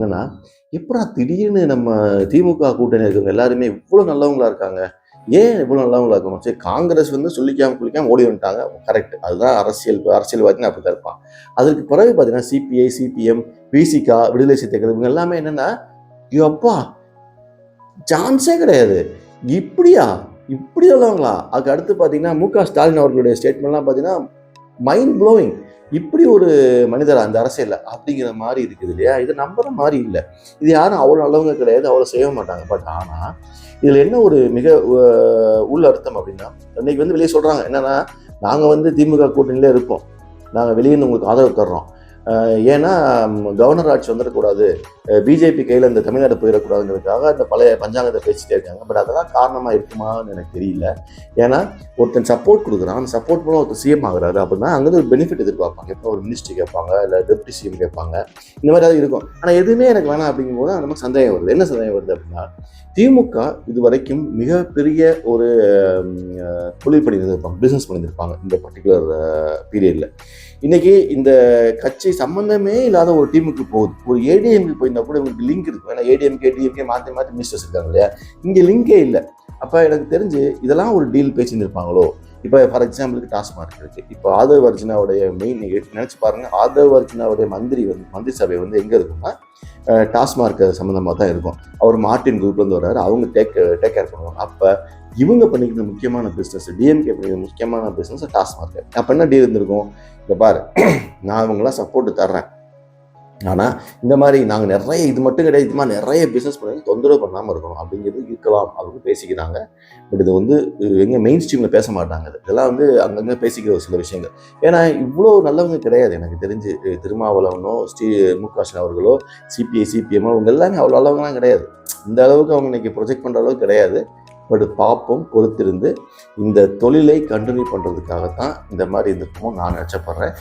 என்னன்னா, எப்படா திடீர்னு நம்ம திமுக கூட்டணியில இருக்கிறவங்க எல்லாருமே இவ்ளோ நல்லவங்களா இருக்காங்க? ஏன் இவ்ளோ நல்லவங்களா இருக்கணும்? சரி காங்கிரஸ் வந்து சொல்லிக்காம கொள்ளிக்காம ஓடி வந்துட்டாங்க. கரெக்ட். அதுதான் அரசியல்வாதின்னா அப்படித்தான் இருப்பான். அதற்கு பிறகு பார்த்தீங்கன்னா, சிபிஐ, சிபிஎம், விசிக, விடுதலை சிறுத்தைகள் இவங்க எல்லாமே என்னன்னா, யப்பா! சான்ஸே கிடையாது. இப்படியா? இப்படி நல்லவங்களா? அதுக்கு அடுத்து பார்த்தீங்கன்னா, மு.க. ஸ்டாலின் அவர்களுடைய ஸ்டேட்மெண்ட்லாம் பார்த்தீங்கன்னா, மைண்ட் ப்ளோயிங். இப்படி ஒரு மனிதரா இந்த அரசியல்ல? அப்படிங்கிற மாரி இருக்குது இல்லையா? இது நம்புற மாரி இல்ல. இது யாரும் அவ்வளோ நல்லவங்க கிடையாது. அவ்வளோ செய்ய மாட்டாங்க. பட் ஆனா, இதுல என்ன ஒரு மிக உள் அர்த்தம் அப்படின்னா, இன்னைக்கு வந்து வெளிய சொல்றாங்க. என்னன்னா, நாங்க வந்து திமுக கூட்டணியில இருப்போம். நாங்க வெளிய இருந்து உங்களுக்கு ஆதரவு தர்றோம். ஏன்னா கவர்னர் ஆட்சி வந்துடக்கூடாது. பிஜேபி கையில இந்த தமிழ்நாடு போயிடக்கூடாதுங்கிறதுக்காக அந்த பழைய பஞ்சாங்கத்தை பேசிட்டே இருக்காங்க. பட் அதெல்லாம் காரணமா இருக்குமான்னு எனக்கு தெரியல. ஏன்னா ஒருத்தன் சப்போர்ட் கொடுக்குறான். அந்த சப்போர்ட் மூலம் ஒருத்தர் சிஎம் ஆகுறாரு அப்படின்னா அங்கிருந்து ஒரு பெனிஃபிட் எதிர்பார்ப்பாங்க. எப்போ ஒரு மினிஸ்ட்ரி கேட்பாங்க, இல்லை டெப்டி சிஎம் கேட்பாங்க. இந்த மாதிரி ஏதாவது இருக்கும். ஆனால் எதுவுமே எனக்கு வேணாம் அப்படிங்கும்போது நமக்கு சந்தேகம் வருது. என்ன சந்தேகம் வருது அப்படின்னா, திமுக இது வரைக்கும் மிகப்பெரிய ஒரு தொழில் பண்ணியிருந்திருப்பாங்க, பிஸ்னஸ் பண்ணியிருப்பாங்க இந்த பர்டிகுலர் பீரியட்ல. இன்னைக்கு இந்த கட்சி சம்பந்தமே இல்லாத ஒரு டீமுக்கு போகுது. ஒரு ஏடிஎம்க்கு போயிருந்தா கூட இவங்களுக்கு லிங்க் இருக்கும். ஏன்னா ஏடிஎம்கே டிஎம்கே மாற்றி மாற்றி மினிஸ்டர்ஸ் இருக்காங்க இல்லையா? இங்கே லிங்கே இல்லை. அப்போ எனக்கு தெரிஞ்சு இதெல்லாம் ஒரு டீல் பேசியிருந்திருப்பாங்களோ. இப்போ ஃபார் எக்ஸாம்பிளுக்கு டாஸ்மார்க் இருக்கு. இப்போ ஆதவ் அர்ஜுனாவுடைய மெயின் நினைச்சு பாருங்க. ஆதவ் அர்ஜுனாவுடைய மந்திரி சபை வந்து எங்க இருக்குன்னா டாஸ்மார்க் சம்மந்தமாக தான் இருக்கும். அவர் மார்டின் குரூப்லேருந்து வர்றாரு. அவங்க டேக் கேர் பண்ணுவாங்க. அப்போ இவங்க பண்ணிக்கிற முக்கியமான பிஸ்னஸ், டிஎம்கே பண்ணிக்கிற முக்கியமான பிஸ்னஸ் டாஸ்மார்க். அப்போ என்ன டீல் இருந்திருக்கும்? இங்கே பாரு, நான் இவங்களாம் சப்போர்ட் தர்றேன். ஆனால் இந்த மாதிரி நாங்கள் நிறைய இது மட்டும் கிடையாது, இது மாதிரி நிறைய பிஸ்னஸ் பண்ணி தொந்தரவு பண்ணாமல் இருக்கணும் அப்படிங்கிறது இருக்கலாம் அப்படின்னு பேசிக்கிறாங்க. பட் இது வந்து எங்கே மெயின் ஸ்ட்ரீமில் பேச மாட்டாங்க. இதெல்லாம் வந்து அங்கங்கே பேசிக்கிற ஒரு சில விஷயங்கள். ஏன்னா இவ்வளோ நல்லவங்க கிடையாது எனக்கு தெரிஞ்சு. திருமாவளவனோ மு.க. அவர்களோ சிபிஐ சிபிஎம்மோ அவங்க எல்லாமே அவ்வளோ நல்லவங்கலாம் கிடையாது. இந்த அளவுக்கு அவங்க இன்னைக்கு ப்ரொஜெக்ட் பண்ணுற அளவுக்கு கிடையாது. பட் பார்ப்போம், பொறுத்திருந்து இந்த தொழிலை கண்டினியூ பண்ணுறதுக்காகத்தான் இந்த மாதிரி இருந்திருக்குமோ நான் நினச்சப்படுறேன்.